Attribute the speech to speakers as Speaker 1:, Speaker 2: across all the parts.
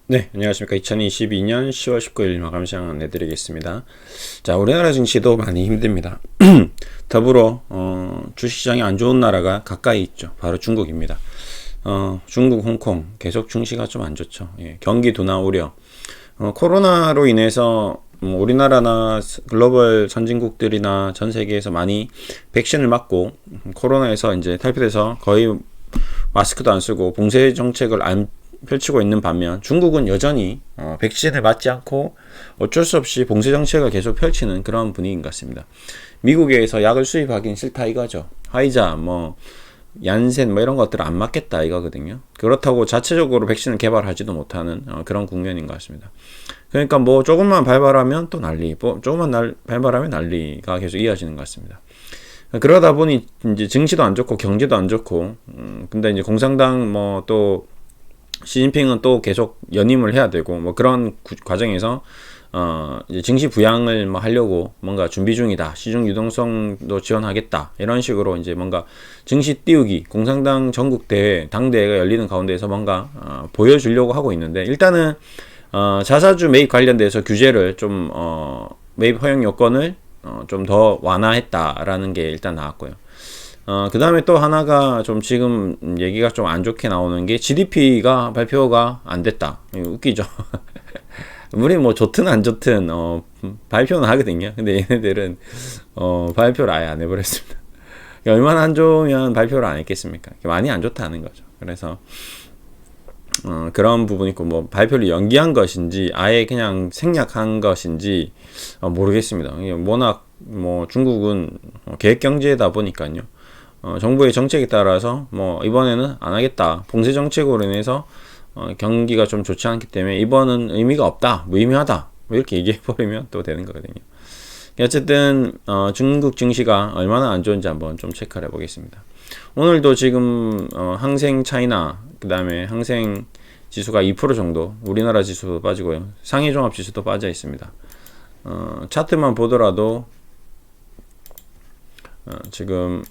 Speaker 1: 네, 안녕하십니까. 2022년 10월 19일 마감 시장 안내드리겠습니다. 자, 우리나라 증시도 많이 힘듭니다. 더불어 주식시장이 안 좋은 나라가 가까이 있죠. 바로 중국입니다. 중국, 홍콩 계속 증시가 좀 안 좋죠. 예, 경기 둔화 우려. 코로나로 인해서 우리나라나 글로벌 선진국들이나 전 세계에서 많이 백신을 맞고 코로나에서 이제 탈피돼서 거의 마스크도 안 쓰고 봉쇄 정책을 안 펼치고 있는 반면 중국은 여전히 백신을 맞지 않고 어쩔 수 없이 봉쇄 정책을 계속 펼치는 그런 분위기인 것 같습니다. 미국에서 약을 수입하긴 싫다 이거죠. 화이자, 얀센 이런 것들은 안 맞겠다 이거거든요. 그렇다고 자체적으로 백신을 개발하지도 못하는 그런 국면인 것 같습니다. 그러니까 조금만 발발하면 또 난리, 조금만 발발하면 난리가 계속 이어지는 것 같습니다. 그러다 보니 이제 증시도 안 좋고 경제도 안 좋고, 근데 이제 공산당 또 시진핑은 또 계속 연임을 해야 되고 그런 과정에서 이제 증시 부양을 하려고 뭔가 준비 중이다. 시중 유동성도 지원하겠다. 이런 식으로 이제 뭔가 증시 띄우기, 공산당 전국 대회, 당대회가 열리는 가운데에서 뭔가 보여주려고 하고 있는데 일단은 자사주 매입 관련돼서 규제를 좀 매입 허용 요건을 좀 더 완화했다라는 게 일단 나왔고요. 그 다음에 또 하나가 좀 지금 얘기가 좀 안 좋게 나오는 게 GDP가 발표가 안 됐다. 웃기죠. 우리 좋든 안 좋든 발표는 하거든요. 근데 얘네들은 발표를 아예 안 해버렸습니다. 얼마나 안 좋으면 발표를 안 했겠습니까? 많이 안 좋다는 거죠. 그래서 그런 부분이 있고 발표를 연기한 것인지 아예 그냥 생략한 것인지 모르겠습니다. 워낙 중국은 계획 경제다 보니까요. 정부의 정책에 따라서 이번에는 안 하겠다. 봉쇄 정책으로 인해서 경기가 좀 좋지 않기 때문에 이번은 의미가 없다. 무의미하다. 이렇게 얘기해 버리면 또 되는 거거든요. 어쨌든 중국 증시가 얼마나 안 좋은지 한번 좀 체크를 해 보겠습니다. 오늘도 지금 항생 차이나 그다음에 항생 지수가 2% 정도, 우리나라 지수도 빠지고요. 상해 종합 지수도 빠져 있습니다. 차트만 보더라도 지금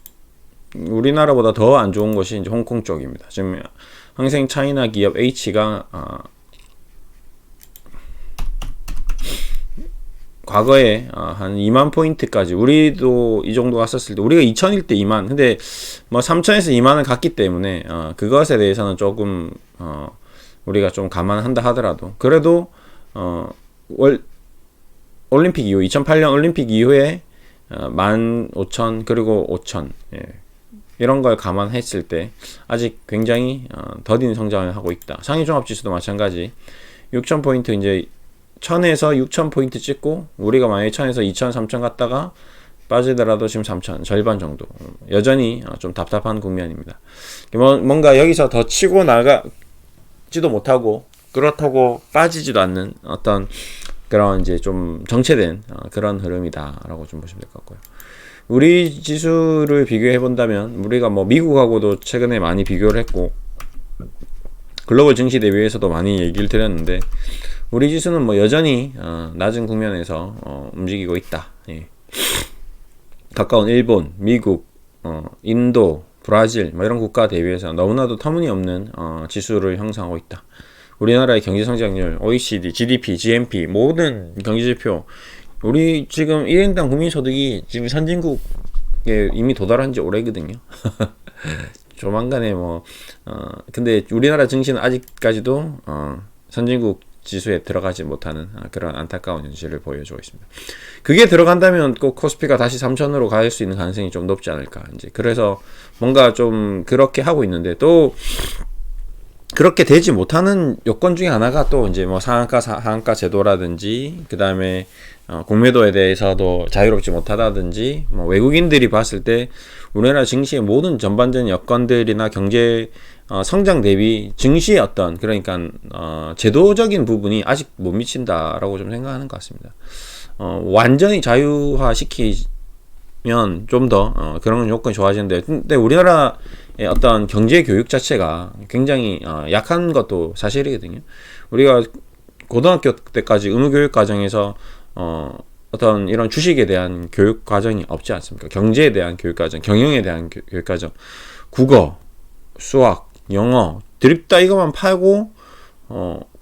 Speaker 1: 우리나라보다 더 안 좋은 것이 이제 홍콩 쪽입니다. 지금 항생 차이나 기업 H가 과거에 한 2만 포인트까지, 우리도 이 정도 갔었을 때 우리가 2000일 때 2만, 근데 3000에서 2만을 갔기 때문에 그것에 대해서는 조금 우리가 좀 감안한다 하더라도 그래도 올림픽 이후 2008년 올림픽 이후에 15,000 그리고 5,000 이런 걸 감안했을 때 아직 굉장히 더딘 성장을 하고 있다. 상위 종합지수도 마찬가지. 6,000포인트 이제 1000에서 6,000포인트 찍고 우리가 만약에 1000에서 2,000, 3,000 갔다가 빠지더라도 지금 3,000 절반 정도. 여전히 좀 답답한 국면입니다. 뭔가 여기서 더 치고 나가지도 못하고 그렇다고 빠지지도 않는 어떤 그런 이제 좀 정체된 그런 흐름이다라고 좀 보시면 될 것 같고요. 우리 지수를 비교해 본다면 우리가 미국하고도 최근에 많이 비교를 했고 글로벌 증시 대비해서도 많이 얘기를 드렸는데 우리 지수는 여전히 낮은 국면에서 움직이고 있다. 예. 가까운 일본, 미국, 인도, 브라질 이런 국가 대비해서 너무나도 터무니없는 지수를 형성하고 있다. 우리나라의 경제 성장률, OECD, GDP, GNP 모든 경제지표, 우리 지금 1인당 국민소득이 지금 선진국에 이미 도달한 지 오래거든요. 조만간에 근데 우리나라 증시는 아직까지도 선진국 지수에 들어가지 못하는 그런 안타까운 현실을 보여주고 있습니다. 그게 들어간다면 꼭 코스피가 다시 3,000으로 갈 수 있는 가능성이 좀 높지 않을까. 이제 그래서 뭔가 좀 그렇게 하고 있는데 또 그렇게 되지 못하는 요건 중에 하나가 또 이제 상한가 하한가 제도라든지 그 다음에 공매도에 대해서도 자유롭지 못하다든지 외국인들이 봤을 때 우리나라 증시의 모든 전반적인 여건들이나 경제 성장 대비 증시의 어떤 그러니까 제도적인 부분이 아직 못 미친다라고 좀 생각하는 것 같습니다. 완전히 자유화 시키면 좀 더 그런 요건이 좋아지는데 근데 우리나라의 어떤 경제 교육 자체가 굉장히 약한 것도 사실이거든요. 우리가 고등학교 때까지 의무교육 과정에서 어떤 이런 주식에 대한 교육 과정이 없지 않습니까? 경제에 대한 교육 과정, 경영에 대한 교육 과정, 국어, 수학, 영어, 드립다 이것만 팔고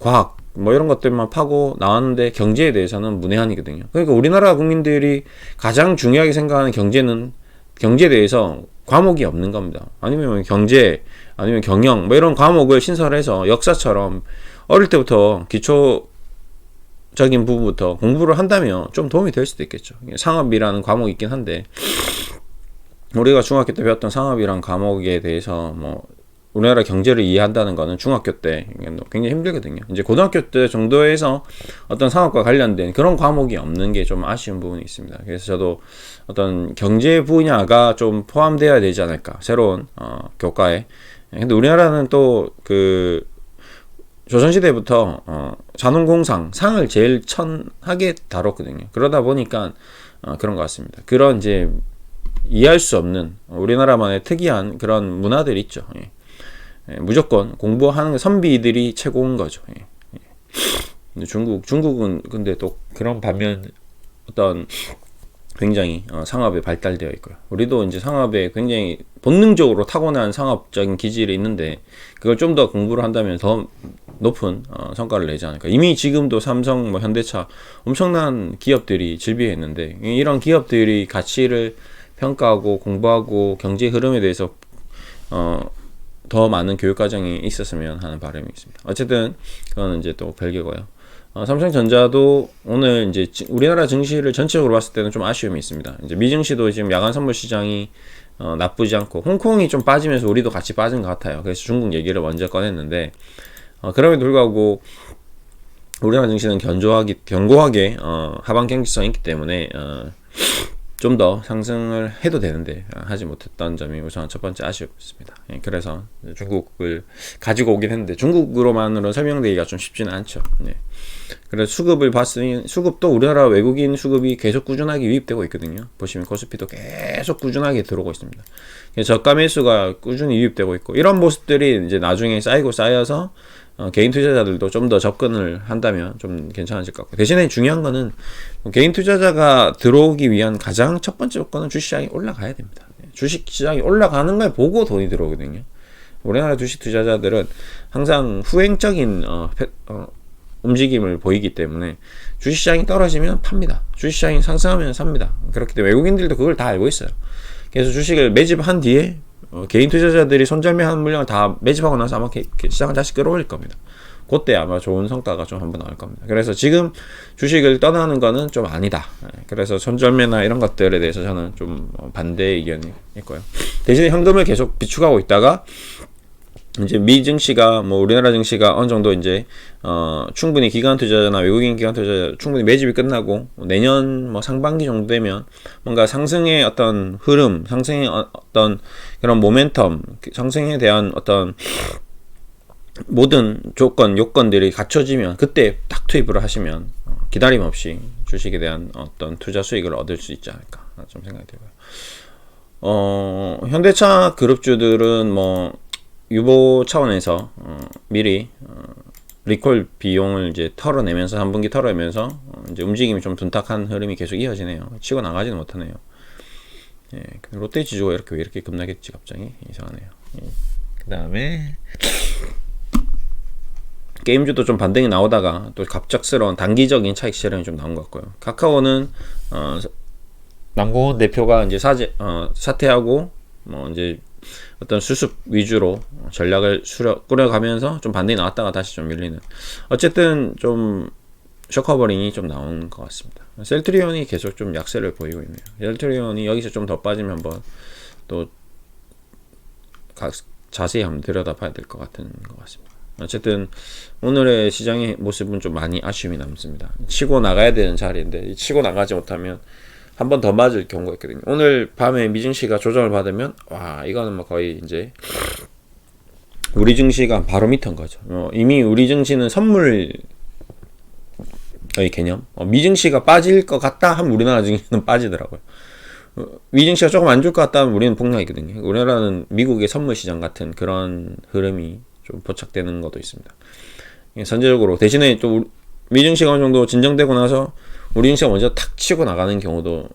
Speaker 1: 과학 뭐 이런 것들만 파고 나왔는데 경제에 대해서는 문외한이거든요. 그러니까 우리나라 국민들이 가장 중요하게 생각하는 경제에 대해서 과목이 없는 겁니다. 아니면 경제, 아니면 경영, 뭐 이런 과목을 신설해서 역사처럼 어릴 때부터 기초적인 부분부터 공부를 한다면 좀 도움이 될 수도 있겠죠. 상업이라는 과목이 있긴 한데, 우리가 중학교 때 배웠던 상업이란 과목에 대해서 뭐 우리나라 경제를 이해한다는 거는 중학교 때 굉장히 힘들거든요. 이제 고등학교 때 정도에서 어떤 상업과 관련된 그런 과목이 없는 게 좀 아쉬운 부분이 있습니다. 그래서 저도 어떤 경제 분야가 좀 포함되어야 되지 않을까, 새로운 교과에. 근데 우리나라는 또 그 조선시대부터 자농공상 상을 제일 천하게 다뤘거든요. 그러다 보니까 그런 것 같습니다. 그런 이제 이해할 수 없는 우리나라만의 특이한 그런 문화들이 있죠. 예. 무조건 공부하는 선비들이 최고인 거죠. 예. 예. 중국은 근데 또 그런 반면 어떤 굉장히 상업에 발달되어 있고요. 우리도 이제 상업에 굉장히 본능적으로 타고난 상업적인 기질이 있는데, 그걸 좀 더 공부를 한다면 더 높은 성과를 내지 않을까. 이미 지금도 삼성, 뭐 현대차 엄청난 기업들이 질비했는데, 이런 기업들이 가치를 평가하고 공부하고 경제 흐름에 대해서 더 많은 교육 과정이 있었으면 하는 바람이 있습니다. 어쨌든 그거는 이제 또 별개고요. 삼성전자도 오늘 이제 우리나라 증시를 전체적으로 봤을 때는 좀 아쉬움이 있습니다. 이제 미증시도 지금 야간 선물 시장이 나쁘지 않고, 홍콩이 좀 빠지면서 우리도 같이 빠진 것 같아요. 그래서 중국 얘기를 먼저 꺼냈는데, 그럼에도 불구하고 우리나라 증시는 견고하게 하방 경직성이 있기 때문에 좀 더 상승을 해도 되는데 하지 못했던 점이 우선 첫 번째 아쉬웠습니다. 예, 그래서 중국을 가지고 오긴 했는데 중국으로만으로 설명되기가 좀 쉽지는 않죠. 예. 그래서 수급을 봤으니 수급도 우리나라 외국인 수급이 계속 꾸준하게 유입되고 있거든요. 보시면 코스피도 계속 꾸준하게 들어오고 있습니다. 저가 매수가 꾸준히 유입되고 있고, 이런 모습들이 이제 나중에 쌓여서 개인 투자자들도 좀 더 접근을 한다면 좀 괜찮아질 것 같고, 대신에 중요한 거는 개인 투자자가 들어오기 위한 가장 첫 번째 조건은 주식시장이 올라가야 됩니다. 주식시장이 올라가는 걸 보고 돈이 들어오거든요. 우리나라 주식 투자자들은 항상 후행적인 움직임을 보이기 때문에 주식시장이 떨어지면 팝니다. 주식시장이 상승하면 삽니다. 그렇기 때문에 외국인들도 그걸 다 알고 있어요. 그래서 주식을 매집한 뒤에 개인 투자자들이 손절매한 물량을 다 매집하고 나서 아마 시장을 다시 끌어올릴 겁니다. 그때 아마 좋은 성과가 좀 한번 나올 겁니다. 그래서 지금 주식을 떠나는 거는 좀 아니다. 그래서 손절매나 이런 것들에 대해서 저는 좀 반대 의견이 있고요. 대신에 현금을 계속 비축하고 있다가 이제 미 증시가 뭐 우리나라 증시가 어느 정도 이제 충분히 기관 투자자나 외국인 기관 투자자 충분히 매집이 끝나고 내년 뭐 상반기 정도 되면 뭔가 상승의 어떤 흐름, 상승의 어떤 그런 모멘텀, 상승에 대한 어떤 모든 요건들이 갖춰지면 그때 딱 투입을 하시면 기다림 없이 주식에 대한 어떤 투자 수익을 얻을 수 있지 않을까 좀 생각이 들고요. 현대차 그룹주들은 뭐 유보 차원에서 미리 리콜 비용을 이제 털어내면서 3분기 털어내면서 이제 움직임이 좀 둔탁한 흐름이 계속 이어지네요. 치고 나가지는 못하네요. 예, 롯데 지주가 왜 이렇게 급락했지 갑자기 이상하네요. 예. 그 다음에 게임주도 좀 반등이 나오다가 또 갑작스러운 단기적인 차익 실현이 좀 나온 것 같고요. 카카오는 남궁훈 대표가 이제 사퇴하고 뭐 이제 어떤 수습 위주로 전략을 꾸려가면서 좀 반등이 나왔다가 다시 좀 밀리는, 어쨌든 좀 쇼커버링이 좀 나온 것 같습니다. 셀트리온이 계속 좀 약세를 보이고 있네요. 셀트리온이 여기서 좀 더 빠지면 한번 또 자세히 한번 들여다봐야 될 것 같은 것 같습니다. 어쨌든 오늘의 시장의 모습은 좀 많이 아쉬움이 남습니다. 치고 나가야 되는 자리인데 치고 나가지 못하면 한 번 더 맞을 경우가 있거든요. 오늘 밤에 미증시가 조정을 받으면 와, 이거는 뭐 거의 이제 우리 증시가 바로 밑인 거죠. 이미 우리 증시는 선물의 개념. 미증시가 빠질 것 같다 하면 우리나라 증시는 빠지더라고요. 미증시가 조금 안 줄 것 같다 하면 우리는 폭락이거든요. 우리나라는 미국의 선물 시장 같은 그런 흐름이 좀 포착되는 것도 있습니다. 선제적으로 대신에 또 미증시가 어느 정도 진정되고 나서 우리 증시가 먼저 탁 치고 나가는 경우도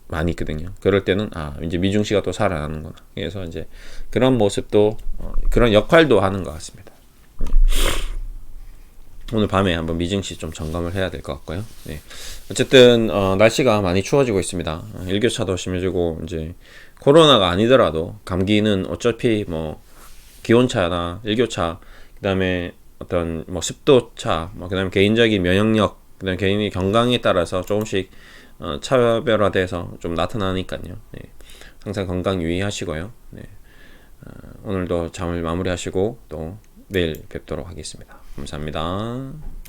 Speaker 1: 많이 있거든요. 그럴 때는 이제 미증시가 또 살아나는구나. 그래서 이제 그런 모습도 그런 역할도 하는 것 같습니다. 오늘 밤에 한번 미증시 좀 점검을 해야 될 것 같고요. 네. 어쨌든 날씨가 많이 추워지고 있습니다. 일교차도 심해지고 이제 코로나가 아니더라도 감기는 어차피 뭐 기온차나 일교차, 그다음에 어떤 뭐 습도차, 뭐 그다음에 개인적인 면역력, 그다음에 개인의 건강에 따라서 조금씩 차별화돼서 좀 나타나니까요. 네. 항상 건강 유의하시고요. 네. 오늘도 잠을 마무리하시고 또 내일 뵙도록 하겠습니다. 감사합니다.